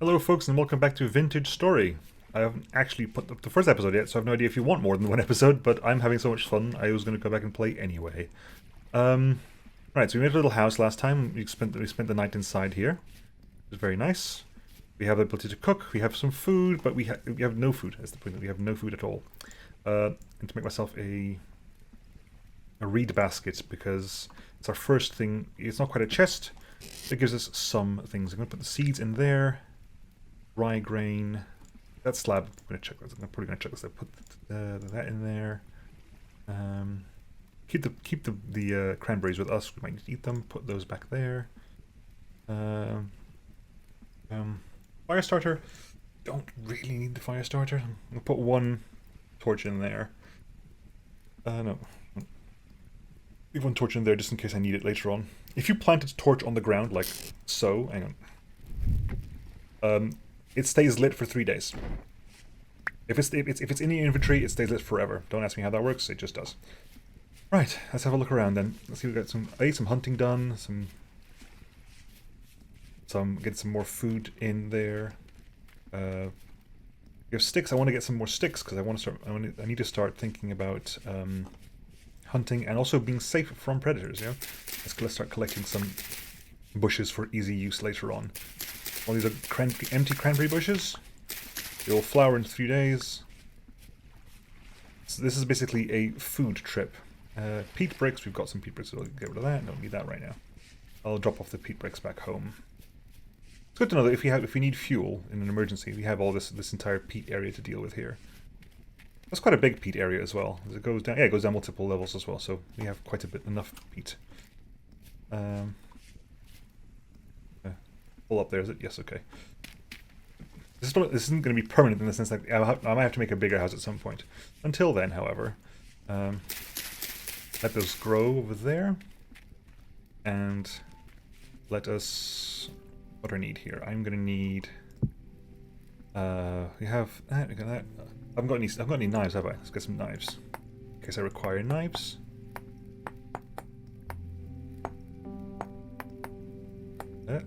Hello folks and welcome back to Vintage Story. I haven't actually put up the first episode yet, so I have no idea if you want more than one episode, but I'm having so much fun, I was going to go back and play anyway. Right, so we made a little house last time. We spent the night inside here. It was very nice. We have the ability to cook, we have some food, but we have no food. That's the point, that we have no food at all. And to make myself a reed basket, because it's our first thing. It's not quite a chest. It gives us some things. I'm going to put the seeds in there. Rye grain. That slab, I'm going to check this. I'm probably going to check this. I put that in there. Keep the cranberries with us. We might need to eat them. Put those back there. Fire starter. Don't really need the fire starter. I'm going to put one torch in there. No. Leave one torch in there just in case I need it later on. If you plant a torch on the ground, like so, hang on. It stays lit for 3 days. If it's in your inventory, it stays lit forever. Don't ask me how that works, it just does. Right, let's have a look around then. Let's see, we got some hunting done, get some more food in there. We have sticks. I want to get some more sticks because I need to start thinking about hunting and also being safe from predators. Yeah, let's start collecting some bushes for easy use later on. All these are empty cranberry bushes. They will flower in 3 days. So this is basically a food trip. Peat bricks. We've got some peat bricks. So I'll get rid of that. Don't need that right now. I'll drop off the peat bricks back home. It's good to know that if we need fuel in an emergency, we have all this entire peat area to deal with here. That's quite a big peat area as well. As it goes down, yeah, it goes down multiple levels as well. So we have quite enough peat. Pull up there, is it? Yes, okay. This isn't going to be permanent in the sense that I might have to make a bigger house at some point. Until then, however, let those grow over there, and let us. What do I need here? I'm going to need. We have that. We got that. I haven't got any knives, have I? Let's get some knives. In case I require knives. That.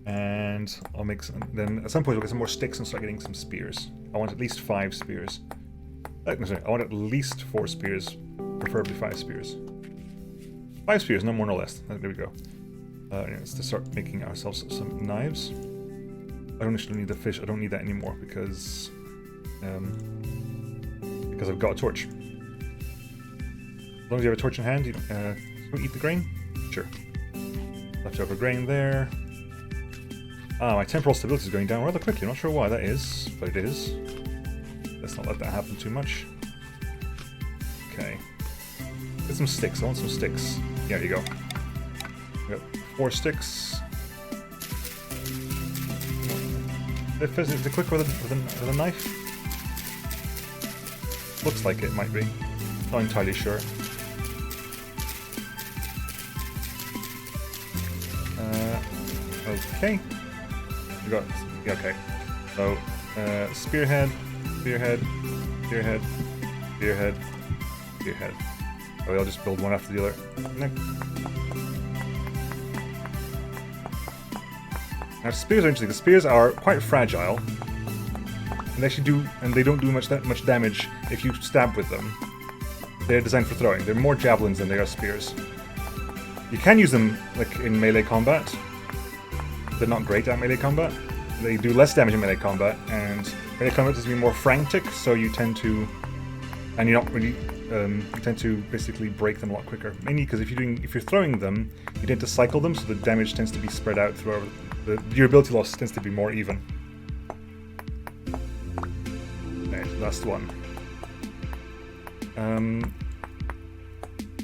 And I'll make some. Then at some point we'll get some more sticks and start getting some spears. I want at least 5 spears. I want at least 4 spears, preferably 5 spears. 5 spears, no more, no less. There we go. Let's to start making ourselves some knives. I don't actually need the fish. I don't need that anymore because I've got a torch. As long as you have a torch in hand, you don't eat the grain. Sure. Leftover grain there. Ah, my temporal stability is going down rather quickly. I'm not sure why that is, but it is. Let's not let that happen too much. Okay. Get some sticks. I want some sticks. Yeah, there you go. We got 4 sticks. Is it quick with a knife? Looks like it might be. Not entirely sure. Okay. We got. Yeah, okay. So, spearhead, spearhead, spearhead, spearhead, spearhead. Oh, I'll just build one after the other. Now spears are interesting. The spears are quite fragile, and they don't do that much damage if you stab with them. They're designed for throwing. They're more javelins than they are spears. You can use them like in melee combat. They're not great at melee combat. They do less damage in melee combat, and melee combat tends to be more frantic, so you tend to, and you're not really, you tend to basically break them a lot quicker. Mainly because if you're throwing them, you tend to cycle them, so the damage tends to be spread out throughout. The durability loss tends to be more even. Right, last one.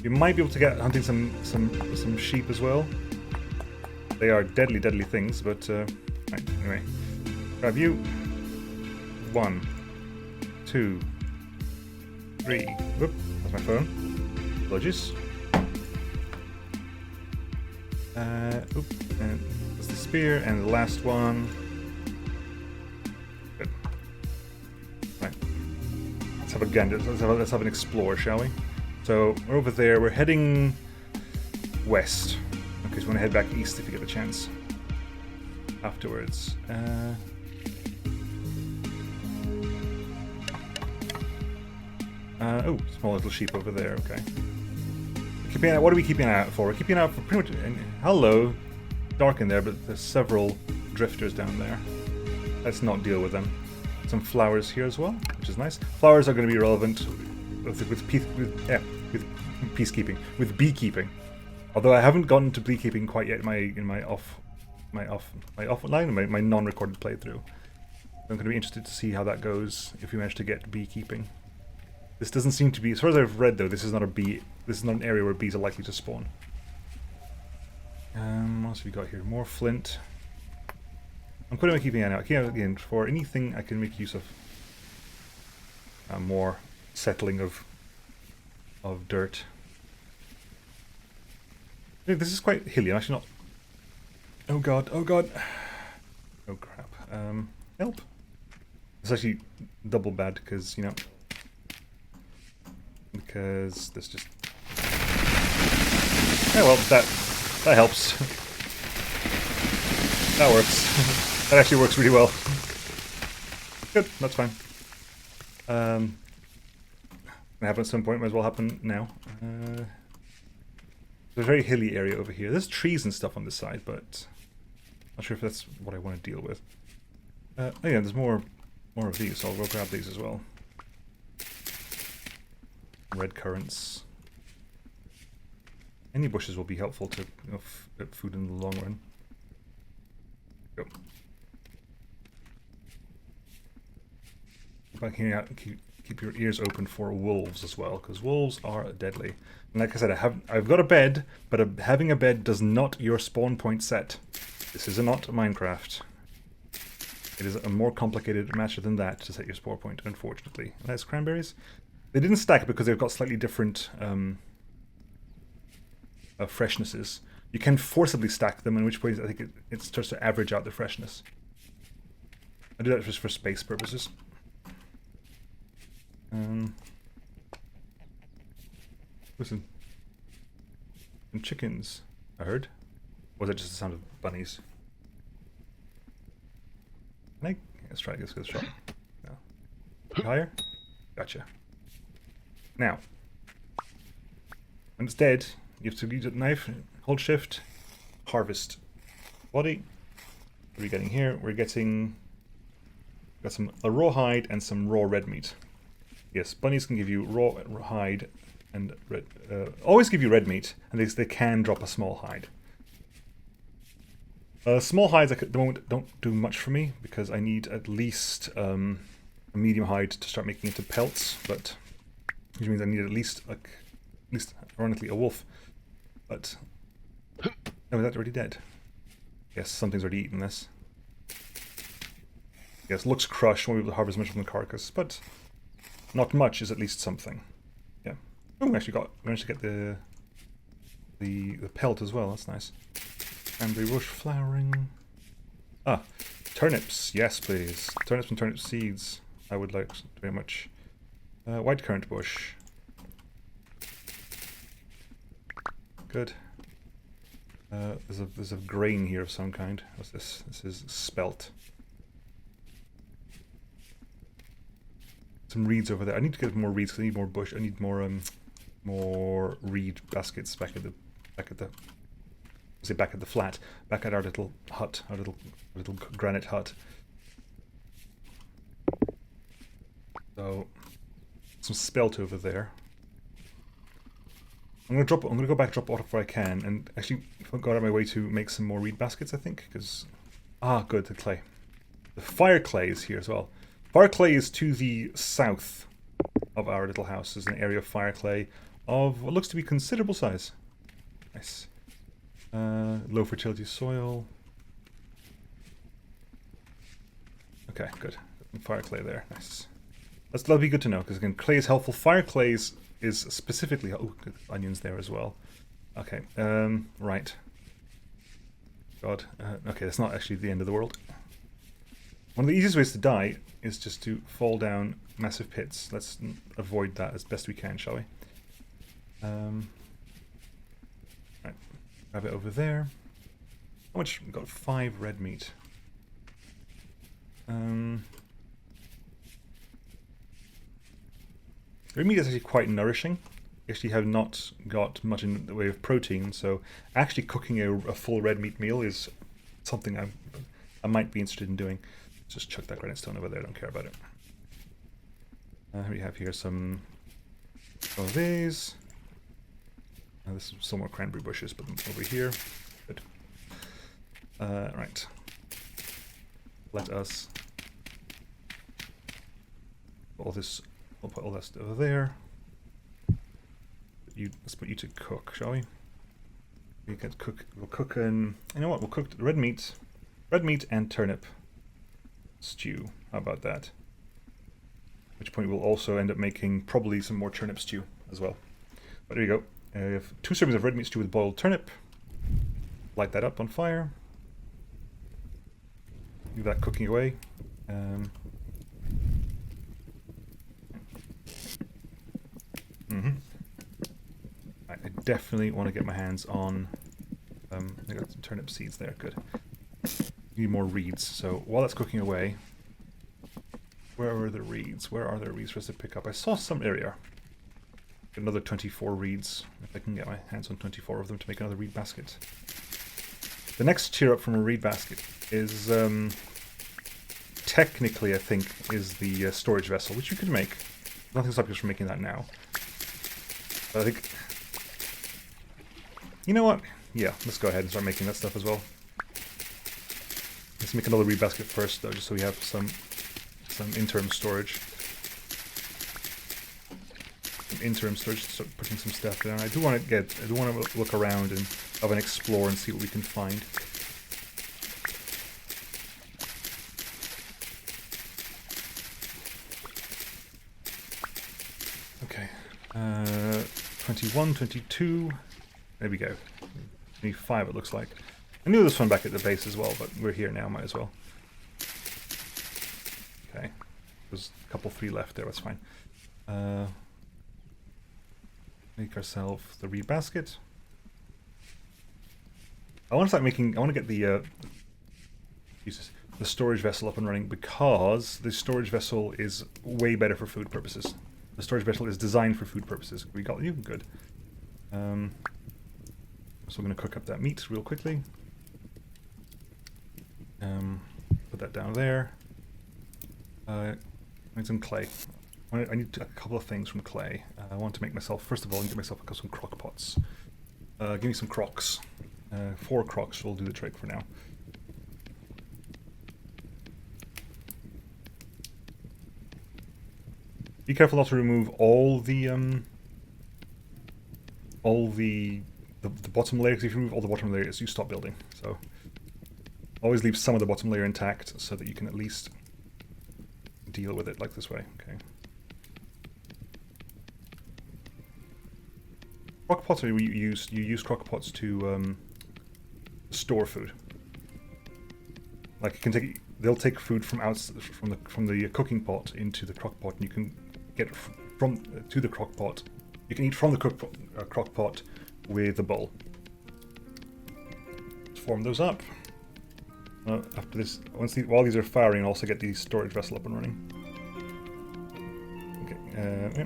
You might be able to get hunting some sheep as well. They are deadly things, but right, anyway. Grab you. 1, 2, 3. Whoop, that's my phone. Apologies. Oop, and that's the spear, and the last one. Good. Right. Let's have a gander. Let's have an explore, shall we? So we're over there. We're heading west. Okay, so we want to head back east if you get the chance. afterwards. Oh, small little sheep over there. Okay. What are we keeping an eye out for? We're keeping an eye out for pretty much. Hello, dark in there, but there's several drifters down there. Let's not deal with them. Some flowers here as well, which is nice. Flowers are going to be relevant with peacekeeping, with beekeeping. Although I haven't gotten to beekeeping quite yet in my offline, my non-recorded playthrough. I'm going to be interested to see how that goes if we manage to get beekeeping. This doesn't seem to be, as far as I've read though, this is not an area where bees are likely to spawn. What else have we got here? More flint. I'm putting my keeping an eye out again for anything I can make use of. More settling of dirt. This is quite hilly. I'm actually not. Oh god! Oh god! Oh crap! Help! It's actually double bad because because this just. Oh well, that helps. That works. That actually works really well. Good, that's fine. Gonna happen at some point, might as well happen now. There's a very hilly area over here. There's trees and stuff on this side, but not sure if that's what I want to deal with. Oh yeah, there's more of these, so I'll go grab these as well. Red currants. Any bushes will be helpful to get food in the long run. Go. Back here, keep your ears open for wolves as well, because wolves are deadly. And like I said, I've got a bed, but having a bed does not your spawn point set. This is not Minecraft. It is a more complicated matter than that to set your spawn point, unfortunately. Nice cranberries. They didn't stack because they've got slightly different freshnesses. You can forcibly stack them, in which way I think it starts to average out the freshness. I do that just for space purposes. Listen. And chickens, I heard. Or was that just the sound of bunnies? Let's try this. Let's try. No. Higher? Gotcha. Now, when it's dead, you have to use a knife, hold shift, harvest. Body. What are we getting here? We're getting a raw hide and some raw red meat. Yes, bunnies can give you raw hide and red. Always give you red meat, and they can drop a small hide. Small hides at the moment don't do much for me because I need at least a medium hide to start making into pelts, but which means I need at least ironically a wolf. But oh, is that already dead? Yes, something's already eaten this. Yes, looks crushed. Won't be able to harvest much from the carcass, but not much is at least something. Yeah. Oh, we managed to get the pelt as well. That's nice. And the rush flowering. Ah, turnips. Yes, please. Turnips and turnip seeds. I would like very much. White currant bush. Good. There's a grain here of some kind. What's this? This is spelt. Some reeds over there. I need to get more reeds because I need more bush. I need more reed baskets back at the flat, back at our little hut, our little granite hut. So some spelt over there. I'm gonna go back, drop water if I can, and actually go out of my way to make some more reed baskets. I think because good, the clay, the fire clay is here as well. Fire clay is to the south of our little house. There's an area of fire clay of what looks to be considerable size. Nice. Low fertility soil. Okay, good. Fire clay there. Nice. That'll be good to know because again, clay is helpful. Fire clay is specifically. Oh, good. Onions there as well. Okay. Right. God. Okay, that's not actually the end of the world. One of the easiest ways to die is just to fall down massive pits. Let's avoid that as best we can, shall we? Right. Grab it over there. How much? We've got 5 red meat. Red meat is actually quite nourishing. Actually have not got much in the way of protein, so actually cooking a full red meat meal is something I might be interested in doing. Just chuck that granite stone over there, I don't care about it. We have here some of these. This is some more cranberry bushes, but over here. Good. Right. Let us all this. We'll put all that stuff over there. Let's put you to cook, shall we? We can cook. We'll cook in. You know what? We'll cook red meat and turnip stew. How about that? At which point we'll also end up making probably some more turnip stew as well. But there you go. We have 2 servings of red meat stew with boiled turnip. Light that up on fire. Leave that cooking away. I definitely want to get my hands on. I got some turnip seeds there. Good. Need more reeds. So while that's cooking away, where are the reeds? Where are there reeds for us to pick up? I saw some area. Another 24 reeds. If I can get my hands on 24 of them to make another reed basket. The next tier up from a reed basket is technically, I think, is the storage vessel, which you could make. Nothing stops us from making that now. But I think, you know what? Yeah, let's go ahead and start making that stuff as well. Let's make another reed basket first, though, just so we have some interim storage. Start putting some stuff down. I do want to look around and have an explore and see what we can find. Okay, 21, 22. There we go. 25 it looks like. I knew this one back at the base as well, but we're here now, might as well. Okay, there's a couple 3 left there, that's fine. Make ourselves the reed basket. I want to get the storage vessel up and running, because the storage vessel is way better for food purposes. The storage vessel is designed for food purposes. We got you, good. So we're going to cook up that meat real quickly. Put that down there. I need some clay. I need a couple of things from clay. I want to make myself, first of all, get myself some crock pots. Give me some crocks. 4 crocks will do the trick for now. Be careful not to remove all the bottom layers. If you remove all the bottom layers, you stop building. So always leave some of the bottom layer intact so that you can at least deal with it like this way. Okay. Crock pottery, you use crock pots to store food. Like they'll take food from the cooking pot into the crock pot, and you can get to the crock pot. You can eat from the crock pot with the bowl. Let's form those up. After this, while these are firing, I'll also get the storage vessel up and running. Okay. Yeah.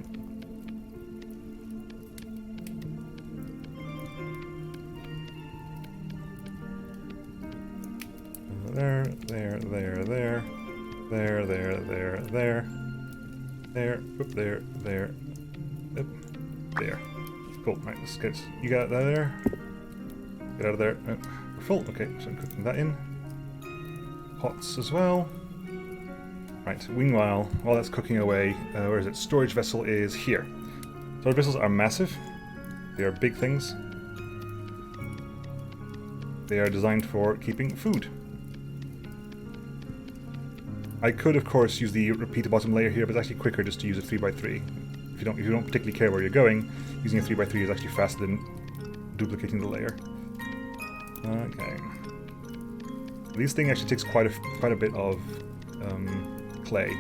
There, there. Cool, right, let's get, you got that there? Get out of there. We're full, okay, so I'm cooking that in. Pots as well. Right, meanwhile, while that's cooking away, where is it? Storage vessel is here. Storage vessels are massive. They are big things. They are designed for keeping food. I could, of course, use the repeat the bottom layer here, but it's actually quicker just to use a 3x3. If you don't particularly care where you're going, using a 3x3 is actually faster than duplicating the layer. Okay. This thing actually takes quite a bit of clay.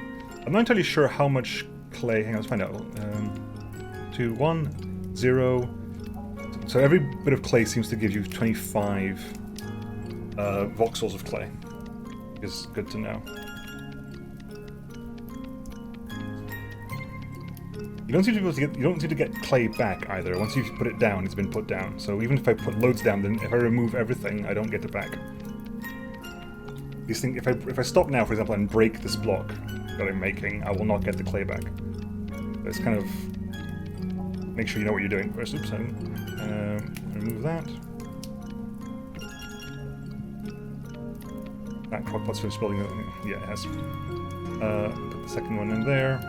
I'm not entirely sure how much clay. Hang on, let's find out. 2, 1, 0. So every bit of clay seems to give you 25 voxels of clay. Is good to know. You don't seem to be able to get. You don't seem to get clay back either. Once you've put it down, it's been put down. So even if I put loads down, then if I remove everything, I don't get it back. These things. If I stop now, for example, and break this block that I'm making, I will not get the clay back. So it's kind of make sure you know what you're doing first. Oops, remove that. That crockpot's finished building. Yeah, it has. Put the second one in there.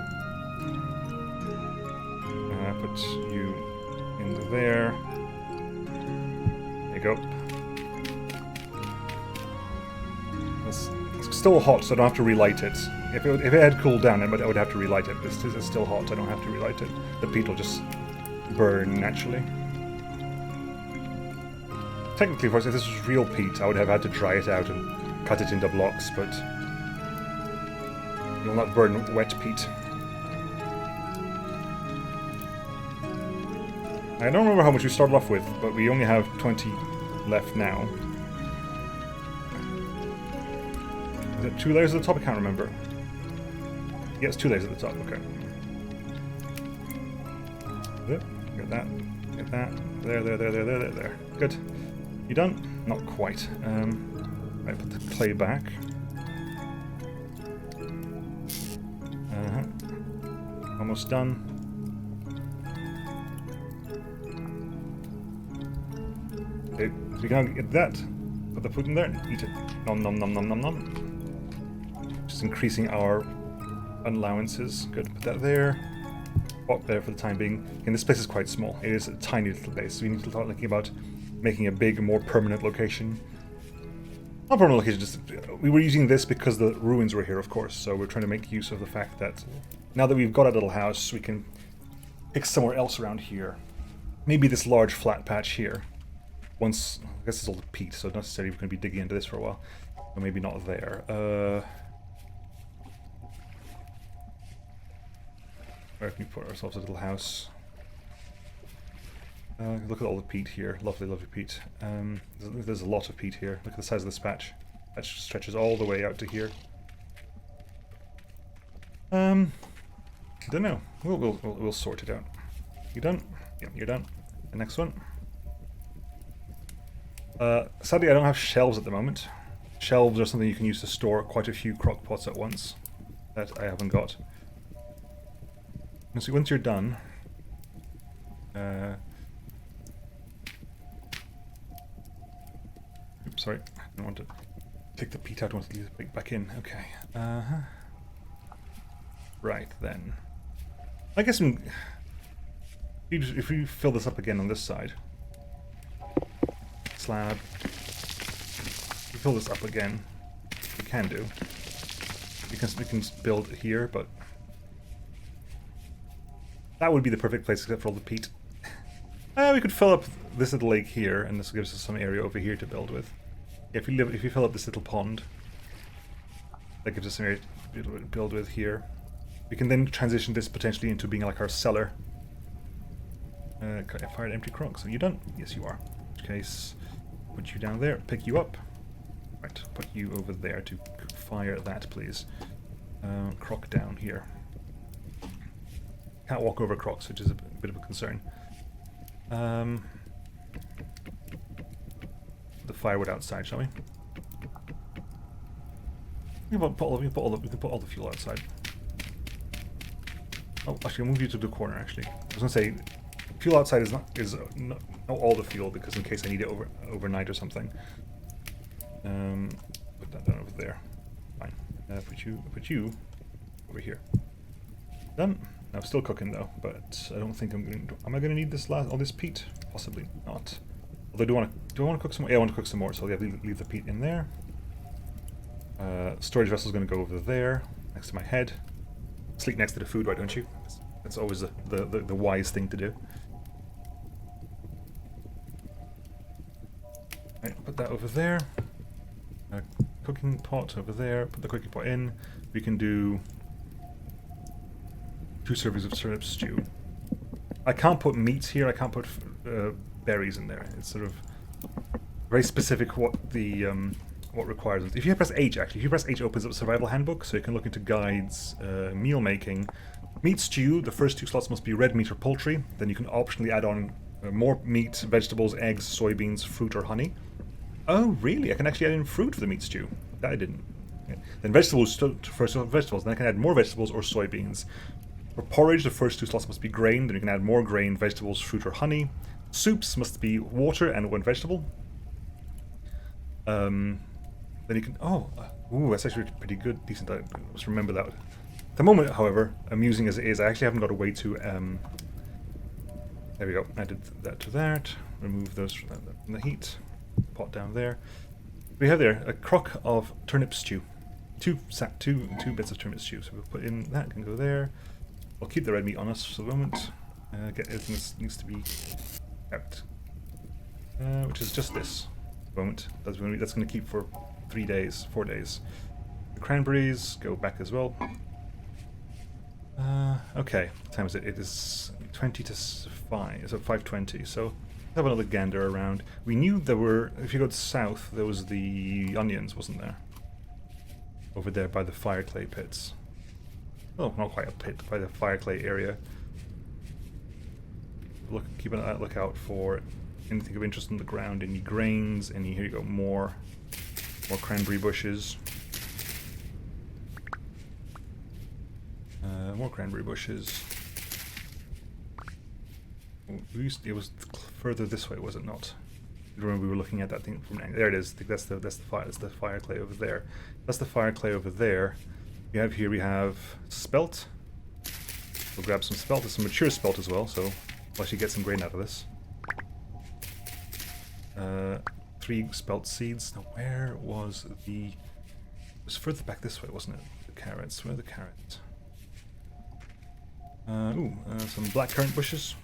Put you in there. There you go. It's still hot, so I don't have to relight it. If it had cooled down, I would have to relight it. This is still hot, I don't have to relight it. The peat will just burn naturally. Technically, of course, if this was real peat, I would have had to dry it out and cut it into blocks, but it will not burn wet peat. I don't remember how much we started off with, but we only have 20 left now. Is it 2 layers at the top? I can't remember. Yeah, it's 2 layers at the top, okay. Get that. Get that. There. Good. You done? Not quite. Right, put the clay back. Almost done. Okay, so you can get that. Put the food in there and eat it. Nom nom nom nom nom nom. Just increasing our allowances. Good. Put that there. Pop there for the time being. And this place is quite small. It is a tiny little base. So we need to start thinking about making a big, more permanent location. Not permanent location, just we were using this because the ruins were here, of course. So we're trying to make use of the fact that now that we've got a little house, we can pick somewhere else around here. Maybe this large flat patch here. Once, I guess it's all the peat, so not necessarily we're going to be digging into this for a while. Or maybe not there. Where can we put ourselves a little house? Look at all the peat here. Lovely, lovely peat. There's a lot of peat here. Look at the size of this patch. That stretches all the way out to here. I don't know. We'll sort it out. You done? Yeah, you're done. The next one. Sadly, I don't have shelves at the moment. Shelves are something you can use to store quite a few crock pots at once. That I haven't got. So once you're done, oops, sorry, I don't want to take the peat out. I want to leave it back in. Okay. Right then. I guess if we fill this up again on this side, slab. If we fill this up again, we can do. We can build here, but that would be the perfect place except for all the peat. We could fill up this little lake here, and this gives us some area over here to build with. If we fill up this little pond, that gives us some area to build with here. We can then transition this potentially into being like our cellar. I fired empty crocks. Are you done? Yes, you are. In which case, put you down there, pick you up. Right, put you over there to fire that, please. Croc down here. Can't walk over crocs, which is a bit of a concern. The firewood outside, shall we? We can put all the fuel outside. Oh, actually, I'll move you to the corner. Actually, I was gonna say, fuel outside is not all the fuel, because in case I need it overnight or something. Put that down over there. Fine. Put you over here. Done. Now, I'm still cooking though, but I don't think I'm going to. Am I going to need this all this peat? Possibly not. Although, do I want to cook some more? Yeah, I want to cook some more, so I'll leave the peat in there. Storage vessel is going to go over there, next to my head. Sleep next to the food, why don't you? That's always the wise thing to do. Right, put that over there. Cooking pot over there. Put the cooking pot in. We can do 2 servings of turnip stew. I can't put meats here. I can't put berries in there. It's sort of very specific what the what requires it. If you press H, actually, if you press H, opens up a survival handbook, so you can look into guides, meal making, Meat stew, the first 2 slots must be red meat or poultry. Then you can optionally add on more meat, vegetables, eggs, soybeans, fruit, or honey. Oh, really? I can actually add in fruit for the meat stew. That I didn't. Okay. Then vegetables, first vegetables. Then I can add more vegetables or soybeans. For porridge, the first 2 slots must be grain. Then you can add more grain, vegetables, fruit, or honey. Soups must be water and 1 vegetable. Then you can... Oh, ooh, that's actually pretty good. Decent. I must remember that. At the moment, however, amusing as it is, I actually haven't got a way to... There we go. Added that to that. Remove those from the heat. Pot down there. We have there a crock of turnip stew. Two bits of turnip stew. So we'll put in that. Can go there. I'll keep the red meat on us for the moment. Get everything that needs to be kept, which is just this. At the moment. That's going to keep for 4 days. The cranberries go back as well. Okay, what time is it? It is 20 to 5. So 5:20. So have another gander around. We knew there were. If you go south, there was the onions, wasn't there? Over there by the fire clay pits. Oh, not quite a pit, by the fire clay area. Keep an lookout for anything of interest on the ground. Any grains? Any? Here you go. More cranberry bushes. More cranberry bushes. It was further this way, was it not? Remember we were looking at that thing from there. It is. I think that's the fire clay over there. That's the fire clay over there. We have spelt. We'll grab some spelt. There's some mature spelt as well, so we'll actually get some grain out of this. 3 spelt seeds. Now where was the... It was further back this way, wasn't it? The carrots. Where are the carrots? Some blackcurrant bushes.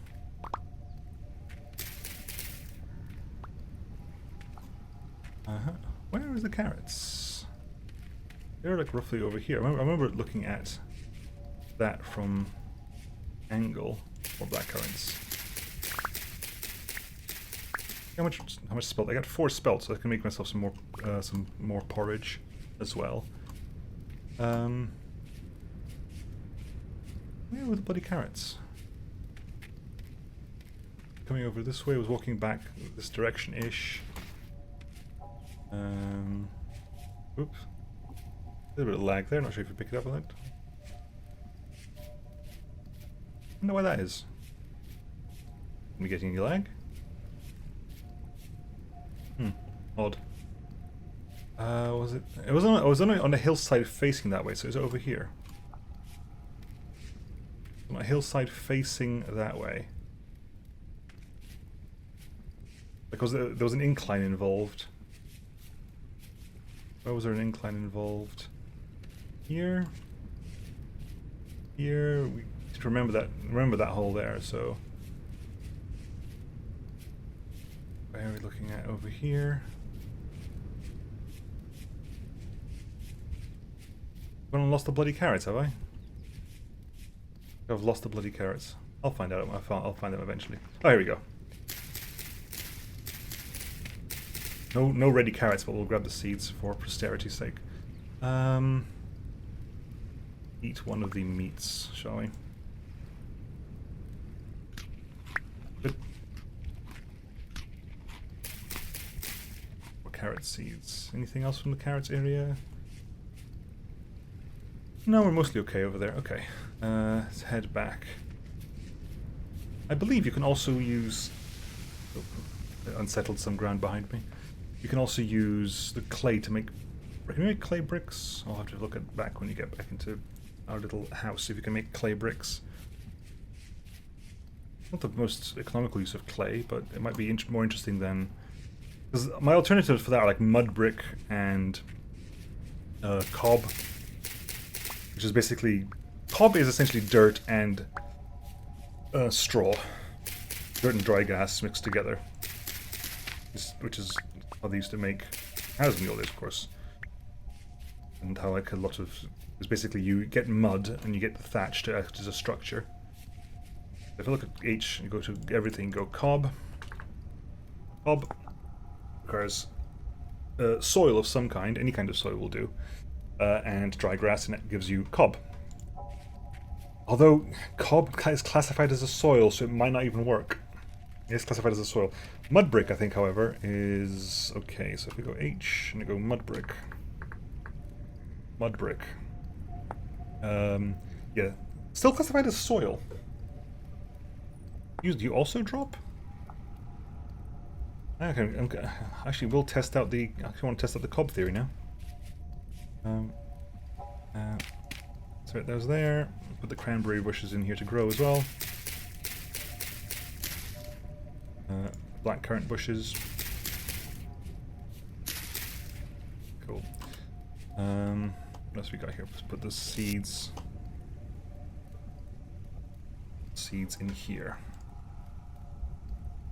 Where are the carrots? They're like roughly over here. I remember looking at that from angle for blackcurrants. How much spelt? I got 4 spelt, so I can make myself some more porridge as well. Where were the bloody carrots? Coming over this way, I was walking back this direction-ish. Oops. A little bit of lag there, not sure if you pick it up on that. I wonder why that is. Am we getting any lag? Odd. Was it? It was on a hillside facing that way, so it's over here. On a hillside facing that way. Because there was an incline involved. Where was there an incline involved? Here. Here. We need to remember that hole there, so. Where are we looking at over here? I've lost the bloody carrots, have I? I've lost the bloody carrots. I'll find out. I'll find them eventually. Oh, here we go. No ready carrots, but we'll grab the seeds for posterity's sake. Eat one of the meats, shall we? Good. Or carrot seeds. Anything else from the carrots area? No, we're mostly okay over there. Okay. Let's head back. I believe you can also use... Oh, unsettled some ground behind me. You can also use the clay to make... Can you make clay bricks? I'll have to look at back when you get back into our little house, if you can make clay bricks. Not the most economical use of clay, but it might be more interesting than... Because my alternatives for that are like mud brick and cob. Which is basically... Cob is essentially dirt and straw. Dirt and dry gas mixed together. Which is how they used to make houses in the old days, of course. And how like a lot of... It's basically you get mud and you get the thatch to act as a structure. If you look at H, you go to everything, go cob. Cob requires soil of some kind, any kind of soil will do. And dry grass, and it gives you cob. Although cob is classified as a soil, so it might not even work. It's classified as a soil. Mud brick, I think, however, is okay. So if we go H and we go mud brick, yeah, still classified as soil. Do you also drop? Okay, actually, we'll test out the. I actually want to test out the cob theory now. So those there. Put the cranberry bushes in here to grow as well. Blackcurrant bushes. Cool. What else we got here? Let's put the seeds in here.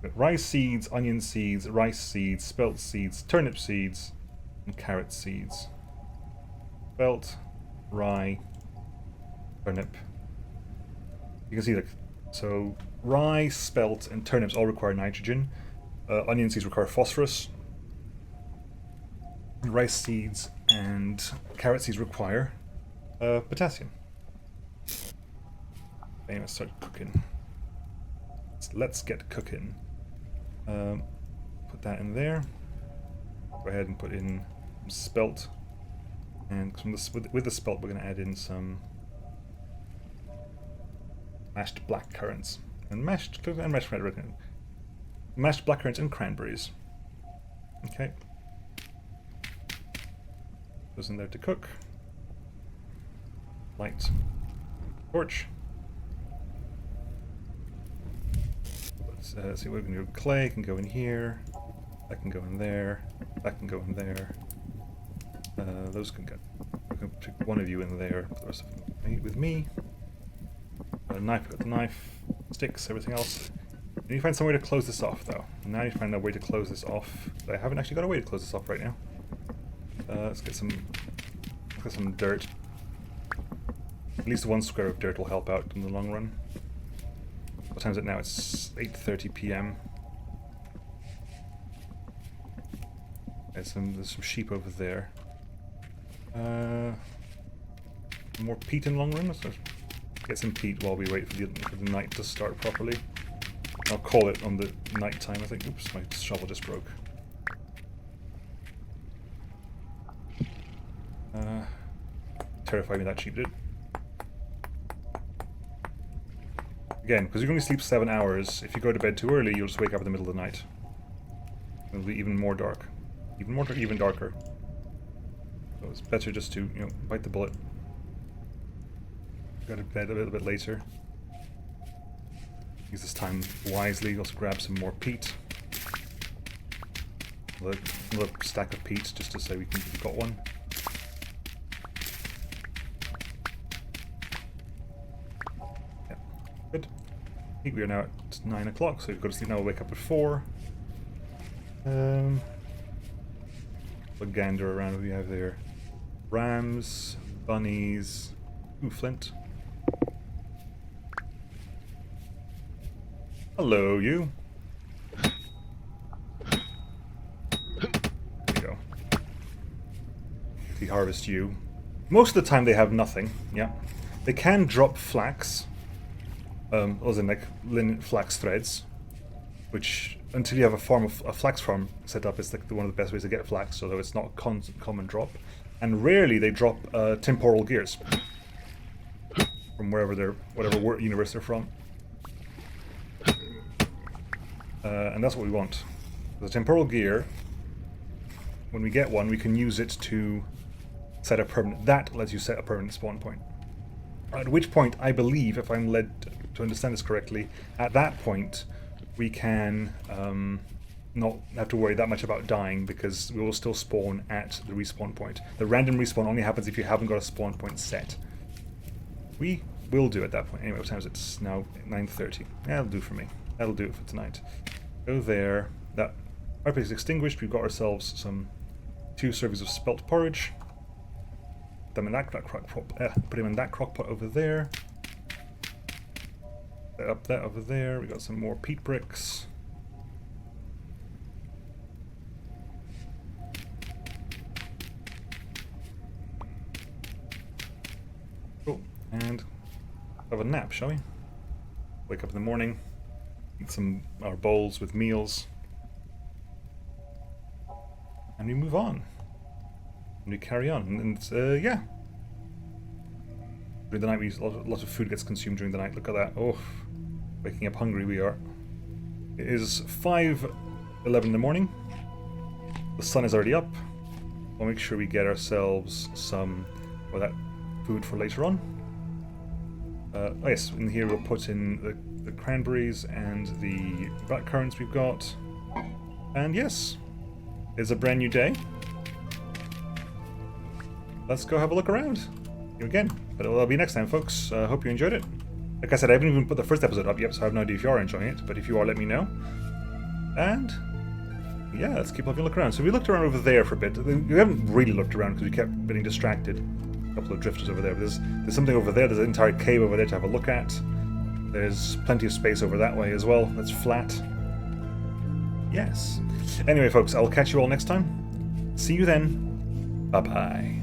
Got rice seeds, onion seeds, rice seeds, spelt seeds, turnip seeds, and carrot seeds. Spelt, rye, turnip. You can see that. So rye, spelt, and turnips all require nitrogen. Onion seeds require phosphorus. Rice seeds and carrot seeds require potassium. Okay, let's start cooking. Let's get cooking. Put that in there. Go ahead and put in some spelt. And from this, with the spelt, we're going to add in some mashed blackcurrants and mashed blackcurrants and cranberries. Okay. Goes in there to cook. Light torch. Let's see what we can do. Clay can go in here. That can go in there. That can go in there. Those can go. I can pick one of you in there. The rest of them with me. Got a knife. Got the knife. Sticks. Everything else. You need to find some way to close this off, though. Now you find a way to close this off. I haven't actually got a way to close this off right now. Let's get some dirt. At least one square of dirt will help out in the long run. What time is it now? It's 8:30 p.m. There's some sheep over there. More peat in the long run. Let's get some peat while we wait for the night to start properly. I'll call it on the night time. I think. Oops, my shovel just broke. Terrified me that sheep did. Again, because you can only sleep 7 hours, if you go to bed too early, you'll just wake up in the middle of the night. It'll be even more dark. Even darker. So it's better just to, bite the bullet. Go to bed a little bit later. Use this time wisely. Also grab some more peat. Another stack of peat, just to say we've got one. Yeah, good. I think we are now at 9 o'clock, so we've got to sleep now. We'll wake up at 4. A gander around what we have there. Rams, bunnies. Ooh, flint. Hello, you. There you go. We harvest you. Most of the time they have nothing, yeah. They can drop flax. As in like linen flax threads. Which, until you have a flax farm set up, is like one of the best ways to get flax, although it's not a common drop. And rarely they drop temporal gears. From whatever universe they're from. And that's what we want. The temporal gear, when we get one, we can use it to set a permanent... That lets you set a permanent spawn point. At which point, I believe, if I'm led to understand this correctly, at that point, we can not have to worry that much about dying, because we will still spawn at the respawn point. The random respawn only happens if you haven't got a spawn point set. We will do at that point. Anyway, what time is it? It's now 9:30. That'll do for me. That'll do it for tonight. Go there. That fireplace is extinguished. We've got ourselves some 2 servings of spelt porridge. Put them in that put him in that crock pot over there. Set up that over there. We got some more peat bricks. Cool. And have a nap, shall we? Wake up in the morning, eat our bowls with meals, and we move on. And we carry on. And yeah. During the night, lots of food gets consumed during the night. Look at that. Oh, waking up hungry we are. It is 5:11 in the morning. The sun is already up. We'll make sure we get ourselves some of that food for later on. Oh yes, in here we'll put in the cranberries and the blackcurrants we've got. And yes, it's a brand new day. Let's go have a look around. You again. But that'll be next time, folks. Hope you enjoyed it. Like I said, I haven't even put the first episode up yet, so I have no idea if you are enjoying it. But if you are, let me know. And yeah, let's keep having a look around. So we looked around over there for a bit. We haven't really looked around because we kept getting distracted. A couple of drifters over there. But there's something over there. There's an entire cave over there to have a look at. There's plenty of space over that way as well. That's flat. Yes. Anyway, folks, I'll catch you all next time. See you then. Bye-bye.